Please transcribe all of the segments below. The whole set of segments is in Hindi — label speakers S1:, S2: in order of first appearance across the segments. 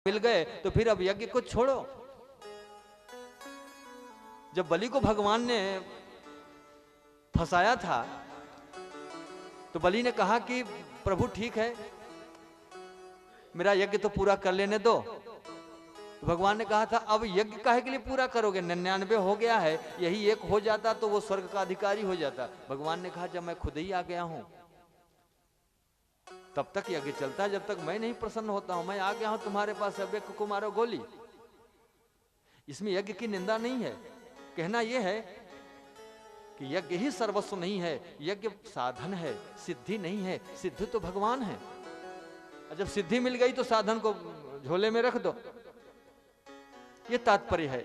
S1: मिल गए तो फिर अब यज्ञ को छोड़ो। जब बलि को भगवान ने फंसाया था तो बलि ने कहा कि प्रभु ठीक है, मेरा यज्ञ तो पूरा कर लेने दो। तो भगवान ने कहा था अब यज्ञ काहे के लिए पूरा करोगे, 99 हो गया है, यही एक हो जाता तो वो स्वर्ग का अधिकारी हो जाता। भगवान ने कहा जब मैं खुद ही आ गया हूं तब तक यज्ञ चलता है, जब तक मैं नहीं प्रसन्न होता हूं। मैं आ गया हूं तुम्हारे पास, अब एक को मारो गोली। इसमें यज्ञ की निंदा नहीं है। कहना यह है कि यज्ञ ही सर्वस्व नहीं है, यज्ञ साधन है, सिद्धि नहीं है। सिद्धि तो भगवान है। जब सिद्धि मिल गई तो साधन को झोले में रख दो, ये तात्पर्य है।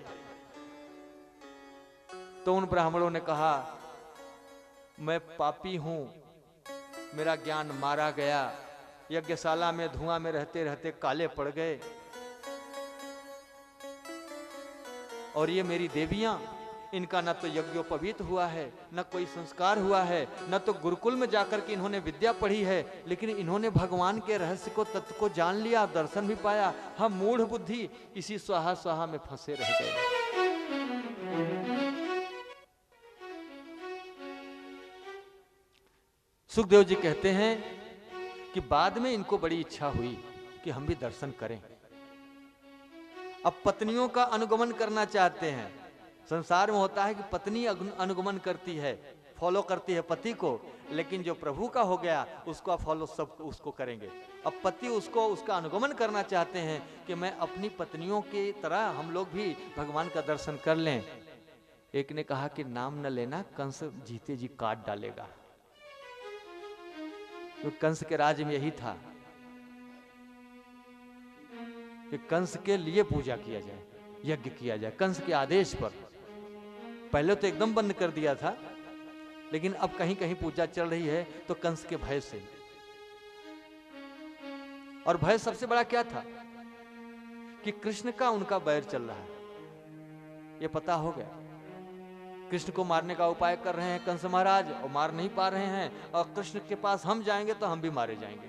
S1: तो उन ब्राह्मणों ने कहा मैं पापी हूं, मेरा ज्ञान मारा गया, यज्ञशाला में धुआं में रहते रहते काले पड़ गए, और ये मेरी देवियां, इनका न तो यज्ञोपवीत हुआ है, न कोई संस्कार हुआ है, न तो गुरुकुल में जाकर के इन्होंने विद्या पढ़ी है, लेकिन इन्होंने भगवान के रहस्य को, तत्व को जान लिया, दर्शन भी पाया। हम मूढ़ बुद्धि इसी स्वाहा स्वाहा में फंसे रह गए। सुखदेव जी कहते हैं कि बाद में इनको बड़ी इच्छा हुई कि हम भी दर्शन करें। अब पत्नियों का अनुगमन करना चाहते हैं। संसार में होता है कि पत्नी अनुगमन करती है, फॉलो करती है पति को, लेकिन जो प्रभु का हो गया उसका फॉलो सब उसको करेंगे। अब पति उसको उसका अनुगमन करना चाहते हैं कि मैं अपनी पत्नियों की तरह हम लोग भी भगवान का दर्शन कर लें। एक ने कहा कि नाम न लेना, कंस जीते जी काट डालेगा। तो कंस के राज्य में यही था कि कंस के लिए पूजा किया जाए, यज्ञ किया जाए, कंस के आदेश पर। पहले तो एकदम बंद कर दिया था, लेकिन अब कहीं कहीं पूजा चल रही है तो कंस के भय से। और भय सबसे बड़ा क्या था कि कृष्ण का उनका बैर चल रहा है, ये पता हो गया। कृष्ण को मारने का उपाय कर रहे हैं कंस महाराज और मार नहीं पा रहे हैं, और कृष्ण के पास हम जाएंगे तो हम भी मारे जाएंगे।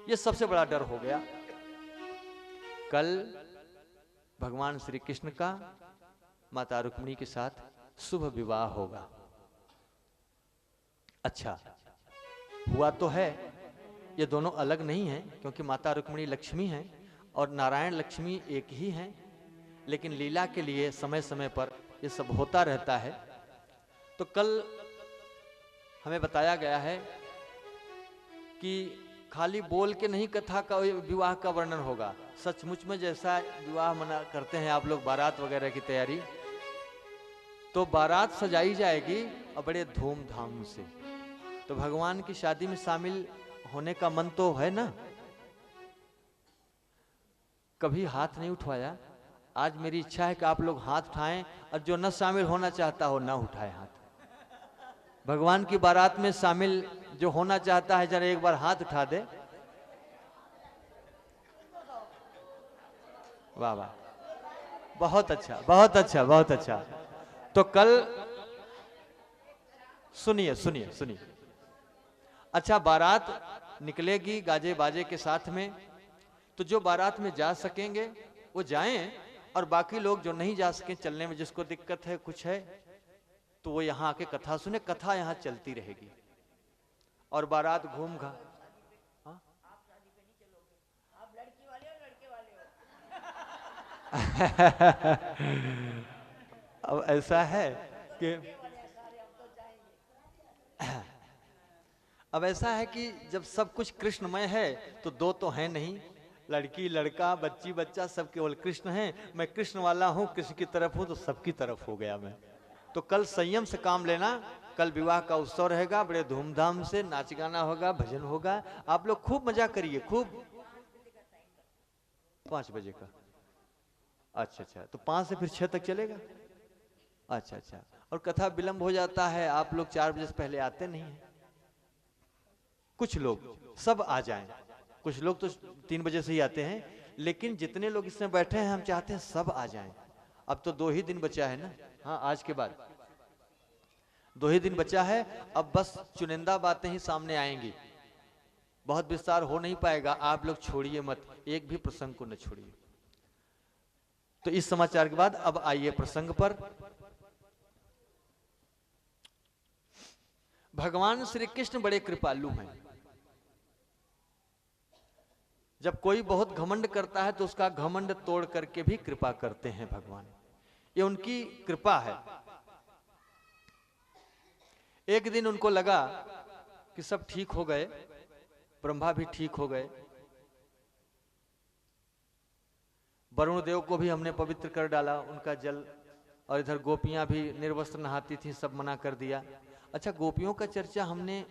S1: ये सबसे बड़ा डर हो गया। कल भगवान श्री कृष्ण का माता रुक्मिणी के साथ शुभ विवाह होगा। अच्छा हुआ तो है, ये दोनों अलग नहीं हैं, क्योंकि माता रुक्मिणी लक्ष्मी हैं और नारायण लक्ष्मी एक ही हैं, लेकिन लीला के लिए समय समय पर ये सब होता रहता है। तो कल हमें बताया गया है कि खाली बोल के नहीं कथा का विवाह का वर्णन होगा। सचमुच में जैसा विवाह मना करते हैं आप लोग, बारात वगैरह की तैयारी, तो बारात सजाई जाएगी और बड़े धूमधाम से। तो भगवान की शादी में शामिल होने का मन तो है ना। कभी हाथ नहीं उठवाया, आज मेरी इच्छा है कि आप लोग हाथ उठाएं, और जो न शामिल होना चाहता हो ना उठाए हाथ। भगवान की बारात में शामिल जो होना चाहता है जरा एक बार हाथ उठा दे। वाह वाह, बहुत अच्छा, बहुत अच्छा, बहुत अच्छा। तो कल सुनिए सुनिए सुनिए। अच्छा, बारात निकलेगी गाजे बाजे के साथ में, तो जो बारात में जा सकेंगे वो जाएं, और बाकी लोग जो नहीं जा सके, चलने में जिसको दिक्कत है, कुछ है, तो वो यहां आके कथा सुने। कथा यहां चलती रहेगी और बारात घूम घा। अब ऐसा है कि अब ऐसा है कि जब सब कुछ कृष्णमय है तो दो तो है नहीं, लड़की लड़का बच्ची बच्चा सब केवल कृष्ण हैं। मैं कृष्ण वाला हूं, कृष्ण की तरफ हूं, तो सबकी तरफ हो गया मैं। तो कल संयम से काम लेना। कल विवाह का उत्सव रहेगा, बड़े धूमधाम से नाच गाना होगा, भजन होगा, आप लोग खूब मजा करिए, खूब। 5 बजे का? अच्छा अच्छा, तो 5 से फिर 6 तक चलेगा। अच्छा अच्छा, और कथा विलंब हो जाता है, आप लोग 4 बजे से पहले आते नहीं हैं। कुछ लोग, सब आ जाएं, कुछ लोग तो 3 बजे से ही आते हैं, लेकिन जितने लोग इसमें बैठे हैं हम चाहते हैं सब आ जाएं। अब तो 2 ही दिन बचा है ना, हाँ आज के बाद 2 ही दिन बचा है। अब बस चुनिंदा बातें ही सामने आएंगी, बहुत विस्तार हो नहीं पाएगा। आप लोग छोड़िए मत, एक भी प्रसंग को न छोड़िए। तो इस समाचार के बाद अब आइए प्रसंग पर। भगवान श्री कृष्ण बड़े कृपालु हैं। जब कोई बहुत घमंड करता है तो उसका घमंड तोड़ करके भी कृपा करते हैं भगवान, ये उनकी कृपा है। एक दिन उनको लगा कि सब ठीक हो गए, ब्रह्मा भी ठीक हो गए, वरुण देव को भी हमने पवित्र कर डाला उनका जल, और इधर गोपियां भी निर्वस्त्र नहाती थी, सब मना कर दिया। अच्छा, गोपियों का चर्चा हमने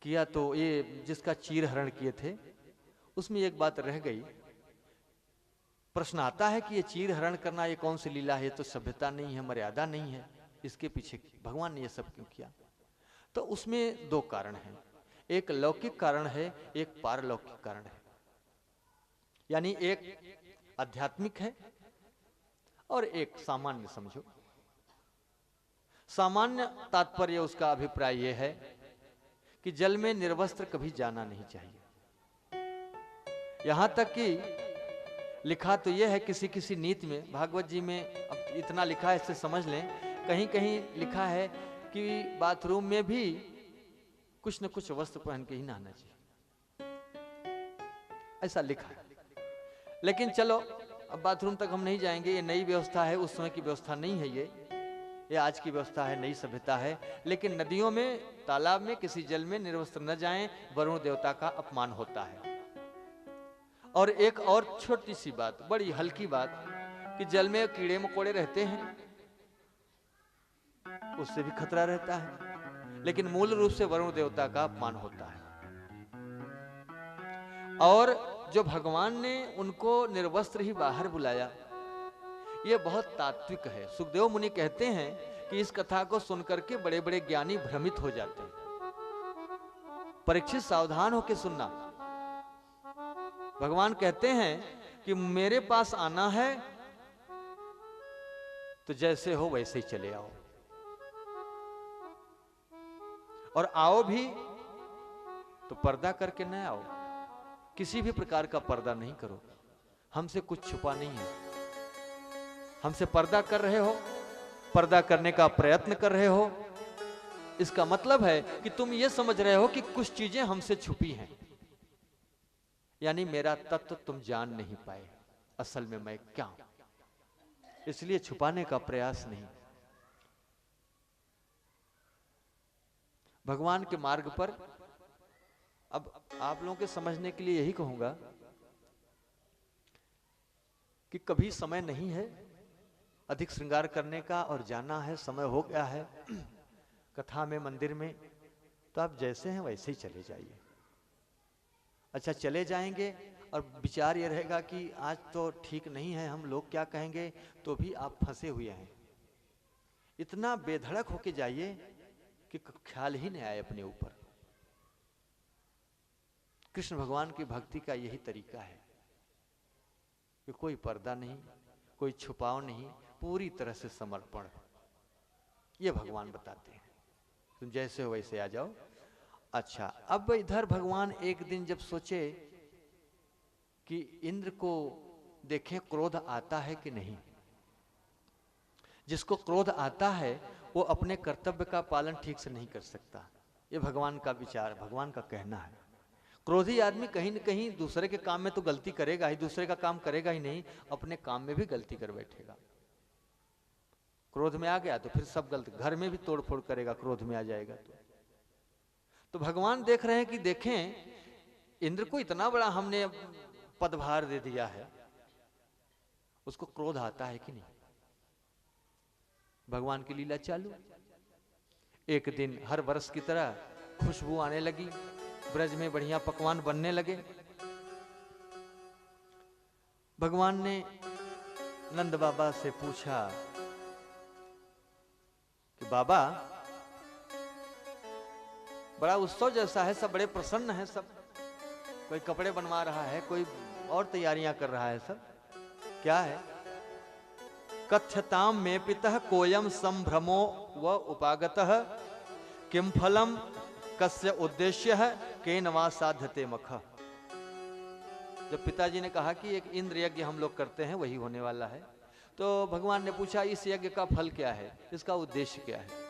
S1: किया तो ये जिसका चीर हरण किए थे उसमें एक बात रह गई। प्रश्न आता है कि ये चीर हरण करना ये कौन सी लीला है, तो सभ्यता नहीं है, मर्यादा नहीं है, इसके पीछे भगवान ने ये सब क्यों किया? तो उसमें दो कारण हैं, एक लौकिक कारण है, एक पारलौकिक कारण है। यानी एक आध्यात्मिक है और एक सामान्य समझो। सामान्य तात्पर्य उसका अभिप्राय यह है कि जल में निर्वस्त्र कभी जाना नहीं चाहिए। यहां तक कि लिखा तो यह है किसी किसी नीति में, भागवत जी में अब इतना लिखा है इससे समझ लें, कहीं कहीं लिखा है कि बाथरूम में भी कुछ न कुछ वस्त्र पहन के ही नहाना चाहिए, ऐसा लिखा है। लेकिन चलो अब बाथरूम तक हम नहीं जाएंगे, ये नई व्यवस्था है, उस समय की व्यवस्था नहीं है, ये आज की व्यवस्था है, नई सभ्यता है। लेकिन नदियों में, तालाब में, किसी जल में निर्वस्त्र न जाएं, वरुण देवता का अपमान होता है। और एक और छोटी सी बात, बड़ी हल्की बात, कि जल में कीड़े मकोड़े रहते हैं, उससे भी खतरा रहता है, लेकिन मूल रूप से वरुण देवता का अपमान होता है। और जो भगवान ने उनको निर्वस्त्र ही बाहर बुलाया, यह बहुत तात्विक है। सुखदेव मुनि कहते हैं कि इस कथा को सुनकर के बड़े बड़े ज्ञानी भ्रमित हो जाते हैं। परीक्षित सावधान होकर सुनना। भगवान कहते हैं कि मेरे पास आना है तो जैसे हो वैसे ही चले आओ, और आओ भी तो पर्दा करके न आओ, किसी भी प्रकार का पर्दा नहीं करो, हमसे कुछ छुपा नहीं है। हमसे पर्दा कर रहे हो, पर्दा करने का प्रयत्न कर रहे हो, इसका मतलब है कि तुम ये समझ रहे हो कि कुछ चीजें हमसे छुपी हैं, यानी मेरा तत्व तुम जान नहीं पाए, असल में मैं क्या हूं, इसलिए छुपाने का प्रयास नहीं। भगवान के मार्ग पर अब आप लोगों के समझने के लिए यही कहूंगा कि कभी समय नहीं है अधिक श्रृंगार करने का और जाना है, समय हो गया है कथा में, मंदिर में, तो आप जैसे हैं वैसे ही चले जाइए। अच्छा, चले जाएंगे और विचार ये रहेगा कि आज तो ठीक नहीं है, हम लोग क्या कहेंगे, तो भी आप फंसे हुए हैं। इतना बेधड़क होके जाइए कि ख्याल ही नहीं आए अपने ऊपर। कृष्ण भगवान की भक्ति का यही तरीका है कि कोई पर्दा नहीं, कोई छुपाव नहीं, पूरी तरह से समर्पण। ये भगवान बताते हैं, तुम जैसे हो वैसे आ जाओ। अच्छा, अब इधर भगवान एक दिन जब सोचे कि इंद्र को देखें क्रोध आता है कि नहीं। जिसको क्रोध आता है वो अपने कर्तव्य का पालन ठीक से नहीं कर सकता, ये भगवान का विचार, भगवान का कहना है। क्रोधी आदमी कहीं न कहीं दूसरे के काम में तो गलती करेगा ही, दूसरे का काम करेगा ही नहीं, अपने काम में भी गलती कर बैठेगा। क्रोध में आ गया तो फिर सब गलती, घर में भी तोड़ फोड़ करेगा, क्रोध में आ जाएगा तो भगवान देख रहे हैं कि देखें इंद्र को इतना बड़ा हमने पदभार दे दिया है, उसको क्रोध आता है कि नहीं। भगवान की लीला चालू। एक दिन हर वर्ष की तरह खुशबू आने लगी, ब्रज में बढ़िया पकवान बनने लगे। भगवान ने नंद बाबा से पूछा कि बाबा बड़ा उत्सव जैसा है, सब बड़े प्रसन्न हैं, सब कोई कपड़े बनवा रहा है, कोई और तैयारियां कर रहा है, सब क्या है। कथ्यताम में पितः कोयम संभ्रमो व उपागतः किम फलम कस्य उद्देश्य है केन वा साध्यते मख। जब पिताजी ने कहा कि एक इंद्र यज्ञ हम लोग करते हैं वही होने वाला है, तो भगवान ने पूछा इस यज्ञ का फल क्या है, इसका उद्देश्य क्या है।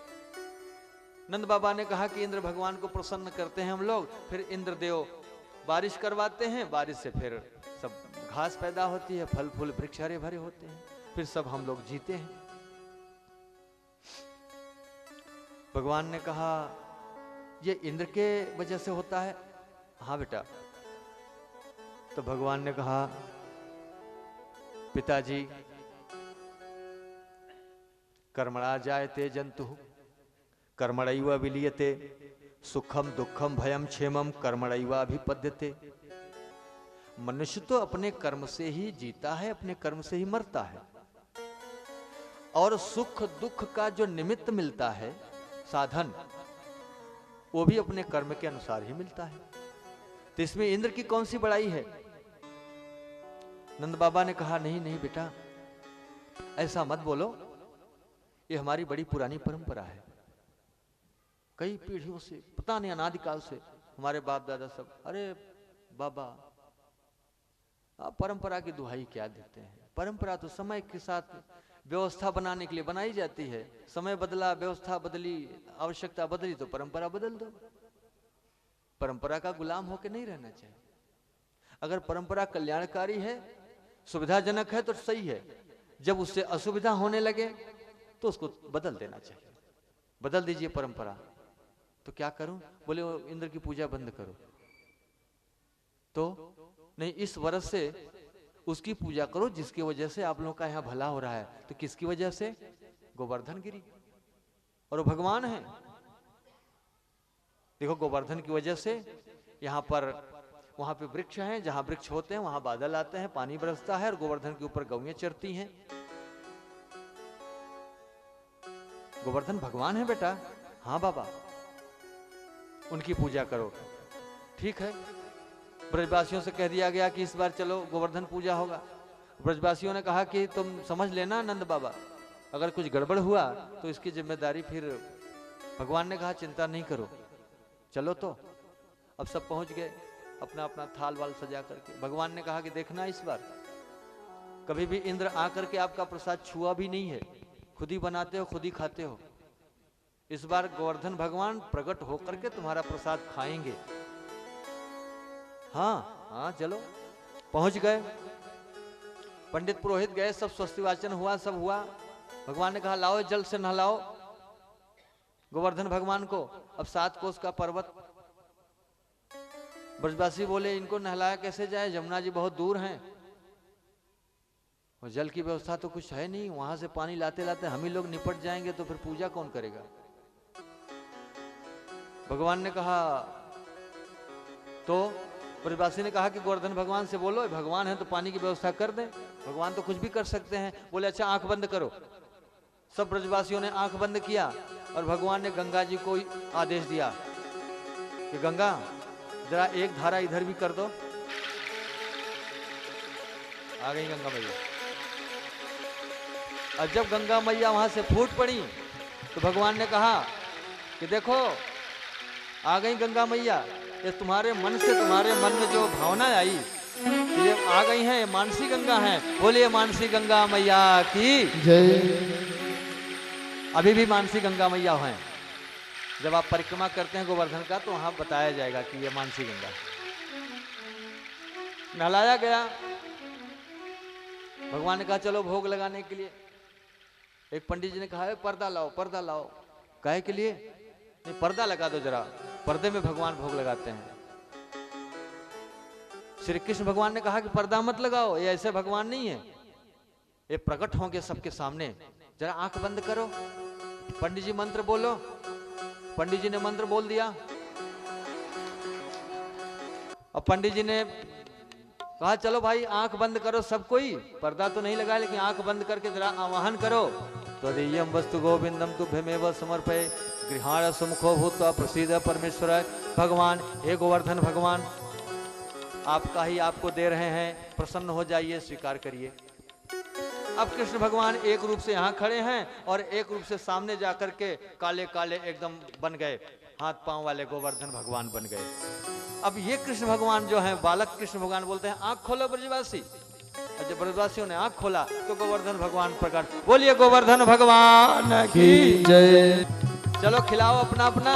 S1: नंद बाबा ने कहा कि इंद्र भगवान को प्रसन्न करते हैं हम लोग, फिर इंद्र देव बारिश करवाते हैं, बारिश से फिर सब घास पैदा होती है, फल फूल वृक्ष हरे भरे होते हैं, फिर सब हम लोग जीते हैं। भगवान ने कहा ये इंद्र के वजह से होता है। हाँ बेटा। तो भगवान ने कहा पिताजी कर्मणा जायते जंतु कर्मणैव विलीयते सुखम दुखम भयम क्षेमम कर्मणैवाभिपद्यते। मनुष्य तो अपने कर्म से ही जीता है, अपने कर्म से ही मरता है, और सुख दुख का जो निमित्त मिलता है साधन, वो भी अपने कर्म के अनुसार ही मिलता है। तो इसमें इंद्र की कौन सी बड़ाई है। नंद बाबा ने कहा नहीं नहीं बेटा, ऐसा मत बोलो, ये हमारी बड़ी पुरानी परंपरा है, कई पीढ़ियों से, पता नहीं अनादिकाल से हमारे बाप दादा सब। अरे बाबा, आप परंपरा की दुहाई क्या देते हैं। परंपरा तो समय के साथ व्यवस्था बनाने के लिए बनाई जाती है। समय बदला, व्यवस्था बदली, आवश्यकता बदली, तो परंपरा बदल दो। परंपरा का गुलाम होकर नहीं रहना चाहिए। अगर परंपरा कल्याणकारी है, सुविधाजनक है तो सही है, जब उससे असुविधा होने लगे तो उसको बदल देना चाहिए। बदल दीजिए परंपरा। तो क्या करूं? बोले इंद्र की पूजा बंद करो। तो नहीं, इस वर्ष से उसकी पूजा करो जिसकी वजह से आप लोगों का यहां भला हो रहा है। तो किसकी वजह से? गोवर्धन गिरी, और वो भगवान है। देखो, गोवर्धन की वजह से यहां पर, वहां पे वृक्ष हैं, जहां वृक्ष होते हैं वहां बादल आते हैं, पानी बरसता है, और गोवर्धन के ऊपर गौएं चरती हैं। गोवर्धन भगवान है बेटा। हाँ बाबा, उनकी पूजा करो। ठीक है। ब्रजवासियों से कह दिया गया कि इस बार चलो गोवर्धन पूजा होगा। ब्रजवासियों ने कहा कि तुम समझ लेना नंद बाबा, अगर कुछ गड़बड़ हुआ तो इसकी जिम्मेदारी फिर। भगवान ने कहा चिंता नहीं करो, चलो। तो अब सब पहुंच गए अपना अपना थाल वाल सजा करके। भगवान ने कहा कि देखना, इस बार कभी भी इंद्र आकर के आपका प्रसाद छुआ भी नहीं है, खुद ही बनाते हो, खुद ही खाते हो। इस बार गोवर्धन भगवान प्रकट होकर के तुम्हारा प्रसाद खाएंगे। हाँ हाँ, चलो। पहुंच गए, पंडित पुरोहित गए, सब स्वस्ति वाचन हुआ, सब हुआ। भगवान ने कहा लाओ जल से नहलाओ गोवर्धन भगवान को। अब 7 कोस का पर्वत। ब्रजवासी बोले इनको नहलाया कैसे जाए, जमुना जी बहुत दूर हैं, और जल की व्यवस्था तो कुछ है नहीं, वहां से पानी लाते लाते हम ही लोग निपट जाएंगे, तो फिर पूजा कौन करेगा। भगवान ने कहा, तो ब्रजवासी ने कहा कि गोवर्धन भगवान से बोलो, भगवान है तो पानी की व्यवस्था कर दें, भगवान तो कुछ भी कर सकते हैं। बोले अच्छा आंख बंद करो। सब ब्रजवासियों ने आंख बंद किया, और भगवान ने गंगा जी को आदेश दिया कि गंगा जरा एक धारा इधर भी कर दो। आ गई गंगा मैया। और जब गंगा मैया वहां से फूट पड़ी तो भगवान ने कहा कि देखो आ गई गंगा मैया, ये तुम्हारे मन से, तुम्हारे मन में जो भावना आई ये आ गई है, ये मानसी गंगा है। बोलिए मानसी गंगा मैया की जय। अभी भी मानसी गंगा मैया हैं। जब आप परिक्रमा करते हैं गोवर्धन का तो वहां बताया जाएगा कि ये मानसी गंगा। नहलाया गया। भगवान ने कहा चलो भोग लगाने के लिए। एक पंडित जी ने कहा पर्दा लाओ, पर्दा लाओ। काहे के लिए? नहीं, पर्दा लगा दो जरा, पर्दे में भगवान भोग लगाते हैं। श्री कृष्ण भगवान ने कहा कि पर्दा मत लगाओ, ये ऐसे भगवान नहीं है, ये प्रकट होंगे सबके सामने, जरा आंख बंद करो। पंडित जी मंत्र बोलो। पंडित जी ने मंत्र बोल दिया, और पंडित जी ने कहा चलो भाई आंख बंद करो सब कोई। पर्दा तो नहीं लगाया, लेकिन आंख बंद करके जरा आवाहन करो। त्वदीयं वस्तु गोविंदम तुभ्यमेव समर्पये गृहाण सुमुखो भूत्वा प्रसीद परमेश्वर। भगवान, हे गोवर्धन भगवान, आपका ही आपको दे रहे हैं, प्रसन्न हो जाइए, स्वीकार करिए। अब कृष्ण भगवान एक रूप से यहाँ खड़े हैं और एक रूप से सामने जाकर के काले काले एकदम बन गए, हाथ पांव वाले गोवर्धन भगवान बन गए। अब ये कृष्ण भगवान जो है, बालक कृष्ण भगवान बोलते हैं आंख खोलो ब्रजवासी। जब ब्रजवासियों ने आंख खोला तो गोवर्धन भगवान प्रकट। बोलिए गोवर्धन भगवान की जय। चलो खिलाओ अपना अपना।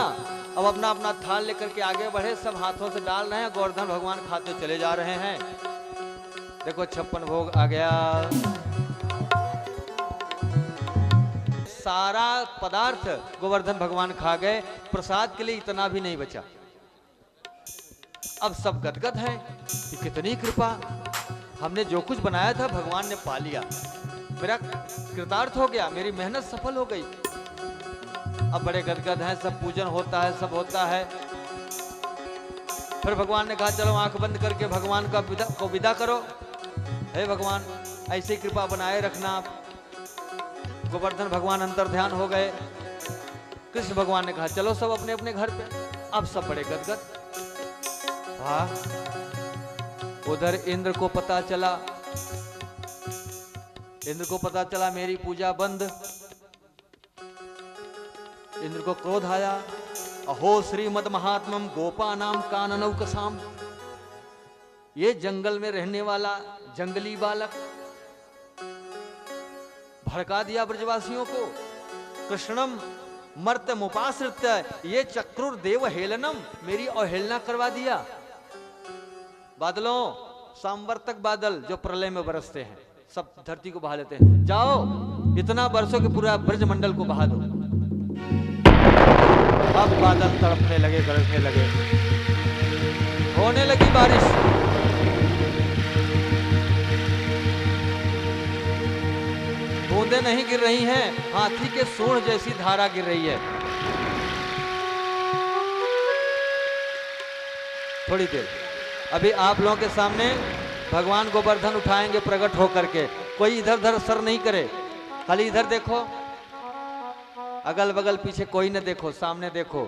S1: अब अपना अपना थाल लेकर के आगे बढ़े, सब हाथों से डाल रहे हैं, गोवर्धन भगवान खाते चले जा रहे हैं। देखो 56 भोग आ गया, सारा पदार्थ गोवर्धन भगवान खा गए, प्रसाद के लिए इतना भी नहीं बचा। अब सब गदगद हैं कि कितनी कृपा, हमने जो कुछ बनाया था भगवान ने पा लिया, मेरा कृतार्थ हो गया, मेरी मेहनत सफल हो गई। अब बड़े गदगद हैं, सब पूजन होता है, सब होता है। फिर भगवान ने कहा चलो आंख बंद करके भगवान को विदा करो। हे भगवान ऐसी कृपा बनाए रखना। गोवर्धन भगवान अंतर ध्यान हो गए। कृष्ण भगवान ने कहा चलो सब अपने अपने घर पे। अब सब बड़े गदगद। हाँ, उधर इंद्र को पता चला, मेरी पूजा बंद। इंद्र को क्रोध आया। अहो श्रीमद महात्मम गोपानाम काननौ कसाम। ये जंगल में रहने वाला जंगली बालक भड़का दिया ब्रजवासियों को। कृष्णम मर्त्यमुपाश्रित्य ये चक्रुर देव हेलनम, मेरी अवहेलना करवा दिया। बादलों, सांवर्तक बादल जो प्रलय में बरसते हैं, सब धरती को बहा लेते हैं, जाओ इतना बरसों के पूरा ब्रजमंडल को बहा दो। अब बादल तड़पने लगे, गरजने लगे, होने लगी बारिश। बूंदें नहीं गिर रही हैं, हाथी के सूंड जैसी धारा गिर रही है। थोड़ी देर अभी आप लोगों के सामने भगवान गोवर्धन उठाएंगे प्रकट होकर के। कोई इधर उधर सर नहीं करे, खाली इधर देखो, अगल बगल पीछे कोई न देखो, सामने देखो।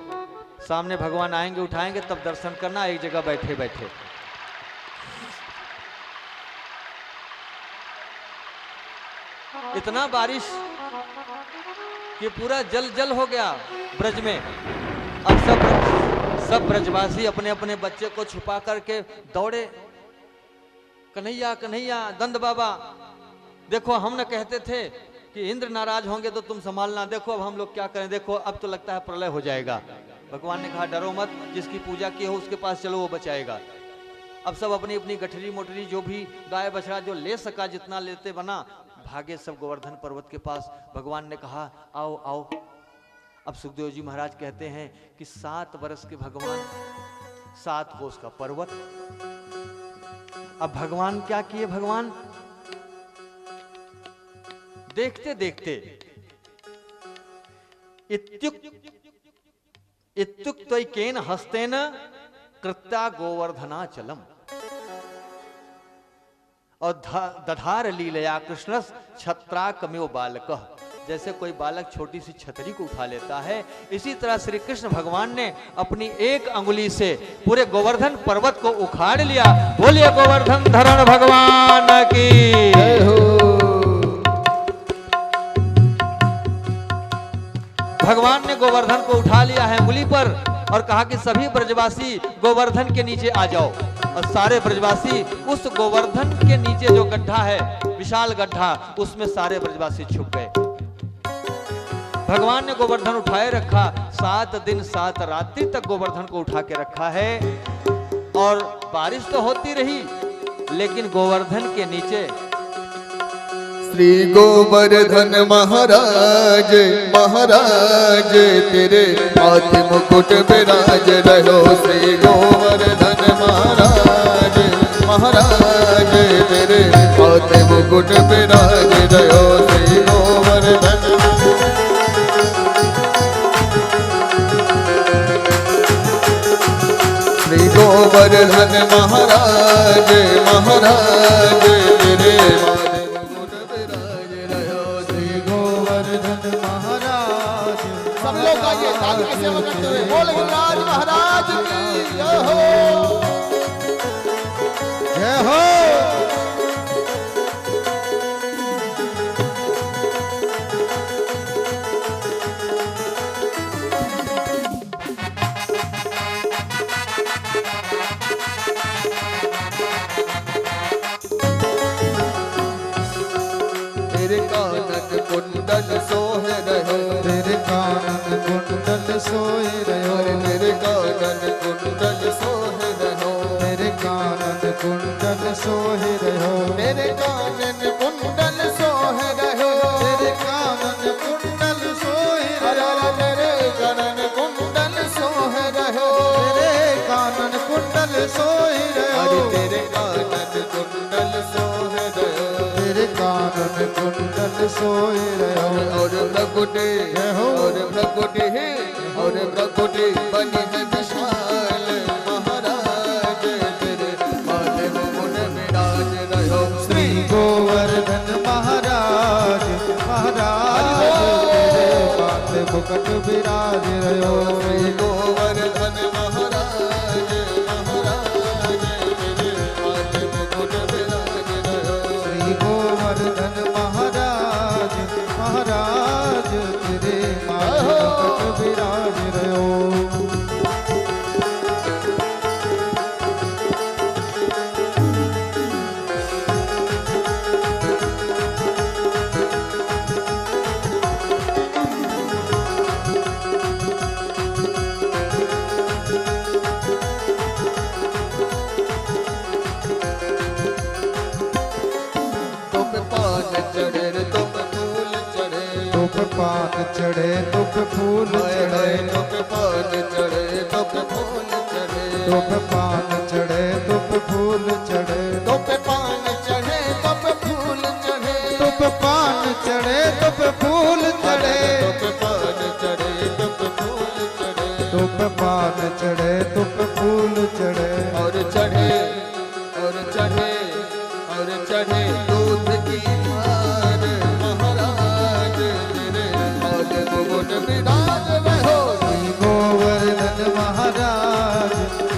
S1: सामने भगवान आएंगे, उठाएंगे, तब दर्शन करना, एक जगह बैठे बैठे। इतना बारिश कि पूरा जल जल हो गया ब्रज में। अब सब ब्रजवासी अपने अपने बच्चे को छुपा करके दौड़े। कन्हैया कन्हैया, दंड बाबा, देखो हम न कहते थे कि इंद्र नाराज होंगे तो तुम संभालना, देखो अब हम लोग क्या करें, देखो अब तो लगता है प्रलय हो जाएगा। भगवान ने कहा डरो मत, जिसकी पूजा की हो उसके पास चलो, वो बचाएगा। अब सब अपनी अपनी गठरी मोटरी जो भी गाय बछड़ा जो ले सका, जितना लेते बना, भागे सब गोवर्धन पर्वत के पास। भगवान ने कहा आओ आओ। अब सुखदेव जी महाराज कहते हैं कि 7 वर्ष के भगवान, 7 कोस का पर्वत। अब भगवान क्या किए, भगवान देखते देखते इत्युक्तैकेन हस्तेन कृत्या गोवर्धनाचलम और दधार लीलया कृष्ण छत्राकमेव बालकः। जैसे कोई बालक छोटी सी छतरी को उठा लेता है, इसी तरह श्री कृष्ण भगवान ने अपनी एक अंगुली से पूरे गोवर्धन पर्वत को उखाड़ लिया। बोलिए गोवर्धन धरण भगवान की जय हो। भगवान ने गोवर्धन को उठा लिया है अंगुली पर और कहा कि सभी ब्रजवासी गोवर्धन के नीचे आ जाओ। और सारे ब्रजवासी उस गोवर्धन के नीचे जो गड्ढा है, विशाल गड्ढा, उसमें सारे ब्रजवासी छुप गए। भगवान ने गोवर्धन उठाए रखा, 7 दिन 7 रात्रि तक गोवर्धन को उठा के रखा है। और बारिश तो होती रही, लेकिन गोवर्धन के नीचे
S2: श्री गोवर्धन महाराज महाराज तेरे हाथ मुकुट विराज रहो। श्री गोवर्धन महाराज महाराज तेरे हाथ मुकुट विराज रहो। श्री गोवर्धन श्री गोवर्धन महाराज महाराज तेरे साधु की सेवा करते हुए बोल गिरिराज महाराज की जय हो जय हो। तेरे कानन कुंडल सोहे रहो,
S3: तेरे कानन कुंडल सोए रहो,
S2: तेरे कानन कुंडल सोहे रहो,
S3: तेरे कानन कुंडल सोहे रहो,
S2: तेरे कानन कुंडल सोहे रहो,
S3: तेरे कानन कुंडल सोए
S2: अरे
S3: रहो,
S2: तेरे कानन कुंडल सोहे रहो,
S3: तेरे कानन कुंडल सोए
S2: अरे
S3: रहो,
S2: तेरे कानन कुंडल सोहे रहो,
S3: तेरे कानन कुंडल सोए रहो,
S2: और प्रगुटे और प्रगुटे और प्रगुटे बनी है विशाल महाराज, तेरे माथे मुकुट विराज रहो,
S3: श्री गोवर्धन महाराज महाराज तेरे माथे मुकुट विराज रहो,
S2: श्री गोवर्धन महाराज महाराज, तेरे माथे मुकुट विराज रहो,
S3: श्री गोवर्धन महाराज महाराज तेरे माथे मुकुट विराज रहो।
S2: तुम पान चढ़े तुम फूल चढ़े,
S3: तुप पान चढ़े तुप फूल चढ़े,
S2: तुम पान चढ़े तुम फूल चढ़े,
S3: तुप पान चढ़े तुप फूल चढ़े,
S2: तुम पान चढ़े तुम फूल चढ़े,
S3: तुप पान चढ़े तुप फूल चढ़े,
S2: तुम पान चढ़े तुम फूल चढ़े,
S3: तुप पान चढ़े तुप फूल चढ़े,
S2: और चढ़े और चढ़े और चढ़े दूध की धार महाराज, तेरे माथे मुकुट विराज रहो,
S3: श्री गोवर्धन महाराज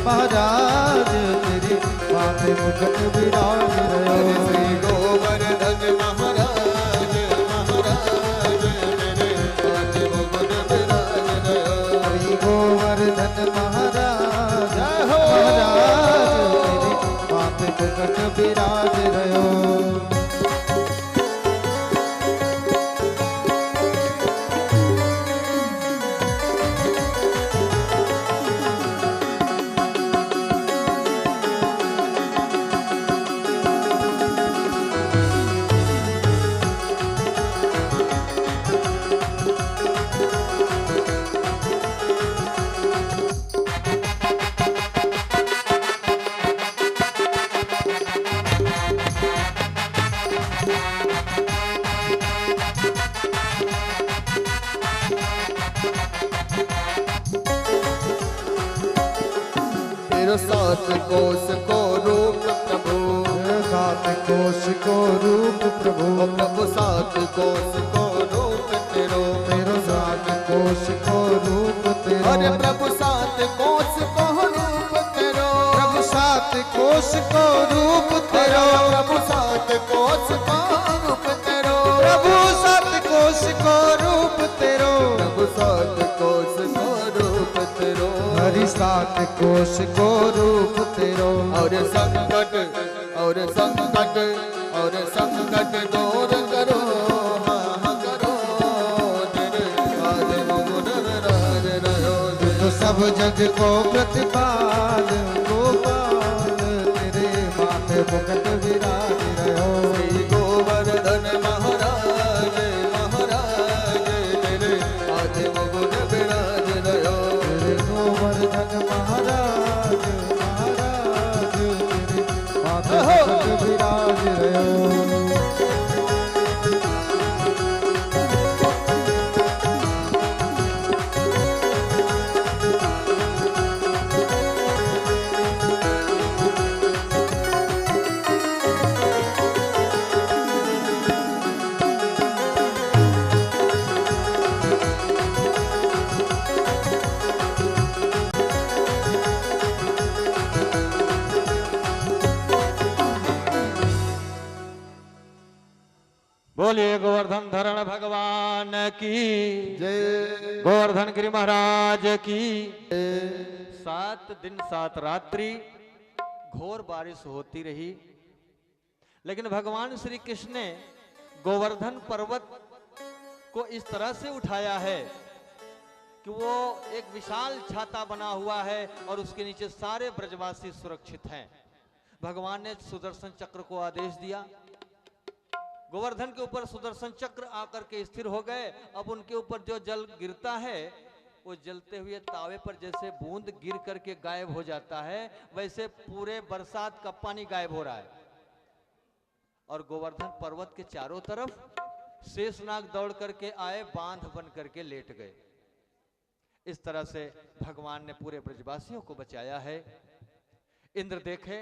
S3: महाराज तेरे माथे मुकुट विराज रहो,
S2: श्री गोवर्धन महाराज महाराज, तेरे माथे मुकुट विराज रहो,
S3: श्री गोवर्धन महाराज महाराज तेरे माथे मुकुट विराज रहो।
S2: तेरो सात कोस को रूप प्रभु,
S3: सात कोश को रूप प्रभु,
S2: ओ प्रभु सात कोस को रूप तेरो,
S3: तेरो सात कोश को रूप तेरो,
S2: अरे प्रभु सात कोस को रूप तेरो,
S3: प्रभु सात कोश को रूप तेरो,
S2: प्रभु सात कोस को रूप तेरो,
S3: प्रभु सात कोश को रूप तेरो,
S2: प्रभु सात कोस को रूप तेरो,
S3: हरि सात कोश को रूप तेरो,
S2: और संकट और संकट और संकट दूर करो, हाँ करो, तेरे माथे मुकुट विराज रहो,
S3: तो सब जग को प्रतिपाल गोपाल तेरे माथे मुकुट विराज रहो,
S2: श्री गोवर्धन महाराज महाराज, तेरे माथे मुकुट विराज रहो,
S3: तेरे गोवर्धन महाराज महाराज तेरे माथे मुकुट विराज रहो।
S1: बोलिए गोवर्धन धरण भगवान की
S2: जय
S1: गोवर्धन गिरि महाराज की। 7 दिन 7 रात्रि घोर बारिश होती रही, लेकिन भगवान श्री कृष्ण ने गोवर्धन पर्वत को इस तरह से उठाया है कि वो एक विशाल छाता बना हुआ है और उसके नीचे सारे ब्रजवासी सुरक्षित हैं। भगवान ने सुदर्शन चक्र को आदेश दिया, गोवर्धन के ऊपर सुदर्शन चक्र आकर के स्थिर हो गए। अब उनके ऊपर जो जल गिरता है वो जलते हुए तावे पर जैसे बूंद गिर करके गायब हो जाता है, वैसे पूरे बरसात का पानी गायब हो रहा है। और गोवर्धन पर्वत के चारों तरफ शेषनाग दौड़ करके आए, बांध बन करके लेट गए। इस तरह से भगवान ने पूरे ब्रजवासियों को बचाया है। इंद्र देखे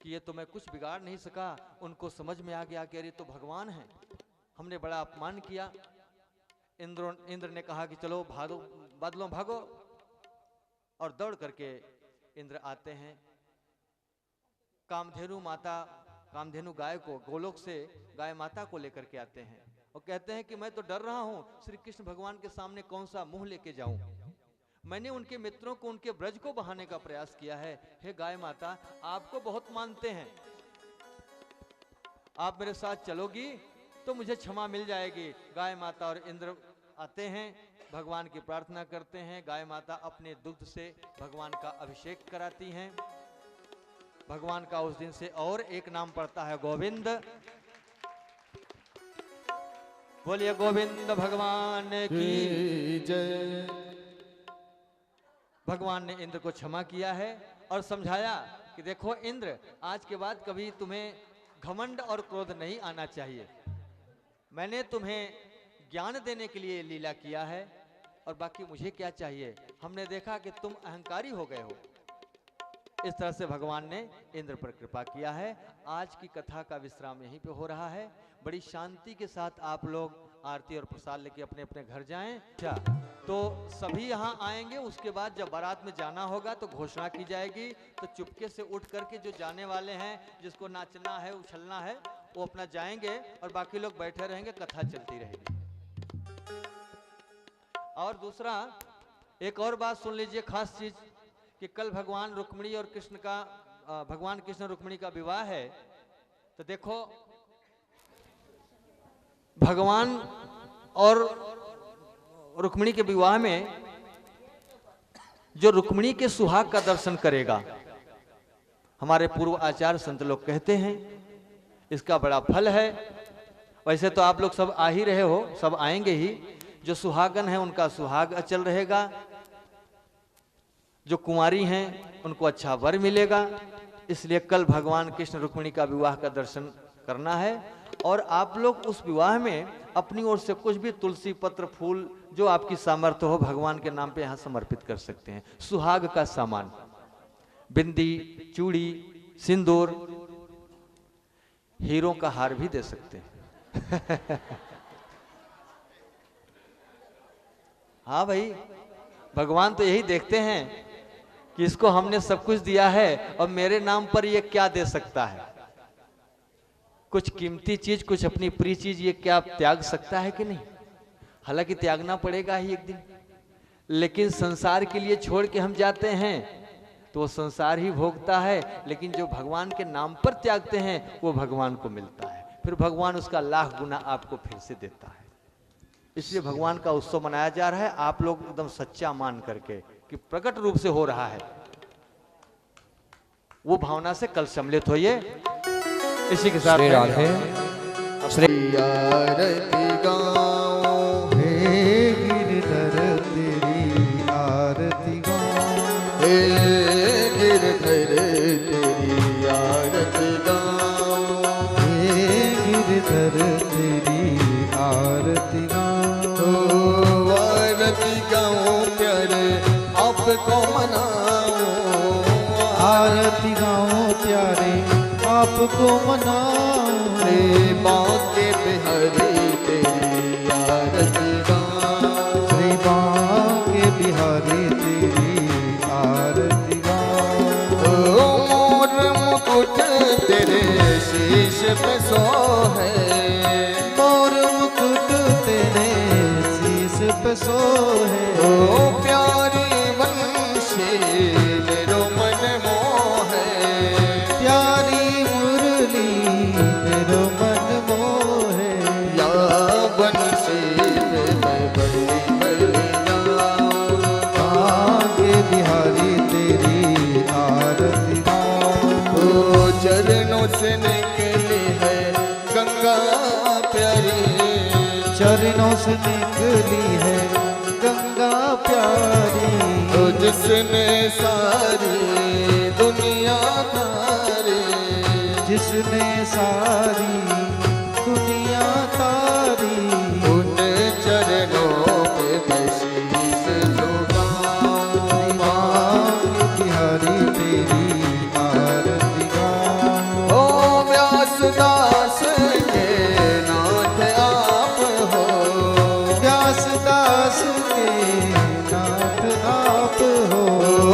S1: कि ये तो मैं कुछ बिगाड़ नहीं सका, उनको समझ में आ गया कि अरे तो भगवान है, हमने बड़ा अपमान किया। इंद्र ने कहा कि चलो भागो, बादलों भागो, और दौड़ करके इंद्र आते हैं। कामधेनु गाय को गोलोक से गाय माता को लेकर के आते हैं और कहते हैं कि मैं तो डर रहा हूं, श्री कृष्ण भगवान के सामने कौन सा मुंह लेके जाऊं। मैंने उनके मित्रों को उनके ब्रज को बहाने का प्रयास किया है। हे गाय माता, आपको बहुत मानते हैं, आप मेरे साथ चलोगी तो मुझे क्षमा मिल जाएगी। गाय माता और इंद्र आते हैं, भगवान की प्रार्थना करते हैं। गाय माता अपने दुग्ध से भगवान का अभिषेक कराती हैं। भगवान का उस दिन से और एक नाम पड़ता है गोविंद। बोलिए गोविंद भगवान की
S3: जय।
S1: भगवान ने इंद्र को क्षमा किया है और समझाया कि देखो इंद्र, आज के बाद कभी तुम्हें घमंड और क्रोध नहीं आना चाहिए। मैंने तुम्हें ज्ञान देने के लिए लीला किया है और बाकी मुझे क्या चाहिए। हमने देखा कि तुम अहंकारी हो गए हो। इस तरह से भगवान ने इंद्र पर कृपा किया है। आज की कथा का विश्राम यहीं पे हो रहा है। बड़ी शांति के साथ आप लोग आरती और प्रसाद लेके अपने अपने घर जाएं। अच्छा, तो सभी यहाँ आएंगे। उसके बाद जब बारात में जाना होगा तो घोषणा की जाएगी। तो चुपके से उठ करके जो जाने वाले हैं, जिसको नाचना है, उछलना है, वो अपना जाएंगे और बाकी लोग बैठे रहेंगे, कथा चलती रहेगी। और दूसरा, एक और बात सुन लीजिए, खास चीज, कि कल भगवान रुक्मिणी और कृष्ण का भगवान कृष्ण रुक्मिणी का विवाह है। तो देखो, भगवान और रुक्मिणी के विवाह में जो रुक्मिणी के सुहाग का दर्शन करेगा, हमारे पूर्व आचार्य संत लोग कहते हैं इसका बड़ा फल है। वैसे तो आप लोग सब आ ही रहे हो, सब आएंगे ही। जो सुहागन है उनका सुहाग अचल रहेगा, जो कुंवारी हैं उनको अच्छा वर मिलेगा। इसलिए कल भगवान कृष्ण रुक्मिणी का विवाह का दर्शन करना है। और आप लोग उस विवाह में अपनी ओर से कुछ भी तुलसी पत्र, फूल, जो आपकी सामर्थ्य हो, भगवान के नाम पे यहाँ समर्पित कर सकते हैं। सुहाग का सामान, बिंदी, चूड़ी, सिंदूर, हीरों का हार भी दे सकते हैं। हाँ भाई, भगवान तो यही देखते हैं कि इसको हमने सब कुछ दिया है और मेरे नाम पर ये क्या दे सकता है। कुछ कीमती चीज, कुछ अपनी प्रिय चीज, ये क्या त्याग सकता है कि नहीं। हालांकि त्यागना पड़ेगा ही एक दिन, लेकिन संसार के लिए छोड़ के हम जाते हैं तो वो संसार ही भोगता है। लेकिन जो भगवान के नाम पर त्यागते हैं वो भगवान को मिलता है, फिर भगवान उसका लाख गुना आपको फिर से देता है। इसलिए भगवान का उत्सव मनाया जा रहा है। आप लोग एकदम सच्चा मान करके कि प्रकट रूप से हो रहा है, वो भावना से कल सम्मिलित होइए। इसी के साथ
S3: श्री आरती गाओ, हे गिरधर तेरी आरती गाओ, हे गिरधर तेरी आरती गाओ, हे गिरधर तेरी आरती गाओ, आरती गाओ प्यारे आपको मनाओ, आरती गाओ प्यारे आपको मनाओ, रे बांके बिहारी तेरी आरती गाओ, रे बांके बिहारी तेरी आरती गाओ, मोर मुकुट तेरे शीश पे सोहे, मोर मुकुट तेरे शीश पे सोहे, ओ प्यारी वंशी मेरो मन मोहे, प्यारी मुरली मेरो मन मोहे, पास निकली है गंगा प्यारी।
S2: तो जिसने सारी दुनिया तारी,
S3: जिसने सारी दुनिया तारी,
S2: उन चरणों पे मैं शीश झुकाऊं।
S3: मांग बिहारी तेरी आरती गाऊं।
S2: ओ व्यास दास के नाथ आप हो,
S3: व्यास दास के नाथ आप हो।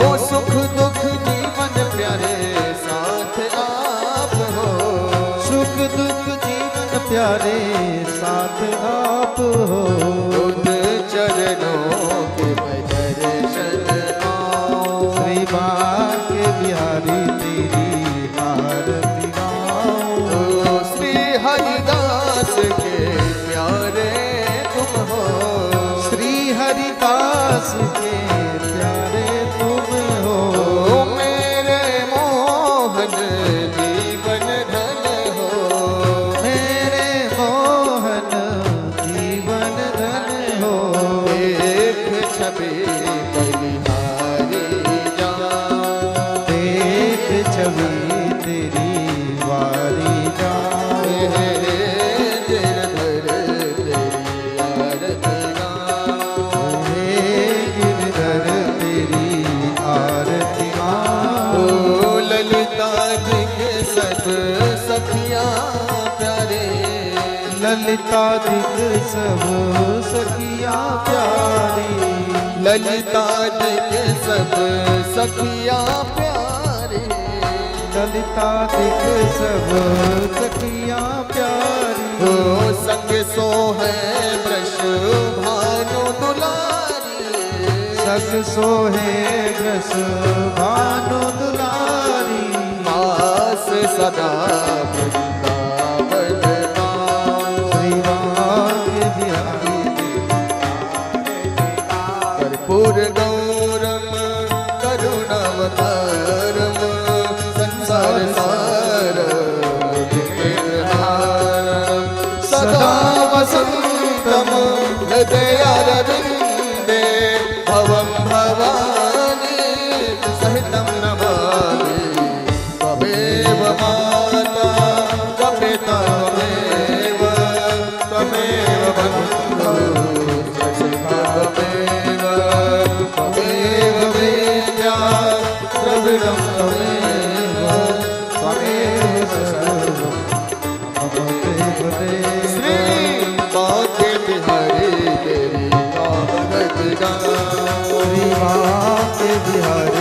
S2: ओ सुख दुख जीवन प्यारे साथ आप हो,
S3: सुख दुख जीवन प्यारे साथ आप हो।
S2: उन चरणों के मैं दर्शन पाऊं।
S3: श्री बांके बिहारी तेरी आरती गाऊं।
S2: ओ श्री हरिदास के प्यारे तुम हो,
S3: श्री हरिदास के प्यारे तुम हो।
S2: ओ मेरे मोहन जीवन धन हो,
S3: मेरे मोहन जीवन धन हो।
S2: एक छवि बलिहारी जाऊं।
S3: देख छवि तेरी वारी जाऊं।
S2: गिरधर तेरी आरती गाऊं।
S3: हे गिरधर तेरी आरती गाऊं।
S2: ओ ललिता जी के सब सखियां प्यारे,
S3: ललिता दिख सब सखियां प्यारी।
S2: ललिता जी के सब सखियां प्यारे,
S3: ललिता दिख सब सखियां प्यारी।
S2: ओ संग सो है वृष भानु दुलारी,
S3: सग सोहे ग्रस भानु दुलारी।
S2: पास सदा वृंदावन गाऊं।
S3: श्री बांके बिहारी
S2: कर्पूर गौरम करुणावतारम, संसार सारम गिरिहारम, सदा वसंतम हृदयारविंदे, भवं भवानी सहितं नमामि। त्वमेव माता त्वपिता त्वमेव, त्वमेव बन्धुः त्वमेव, त्वमेव विद्या द्रविणं त्वमेव, त्वमेव सर्वं मम देव। श्री बांके बिहारी तेरी आरती गाऊं।
S3: श्री बांके बिहारी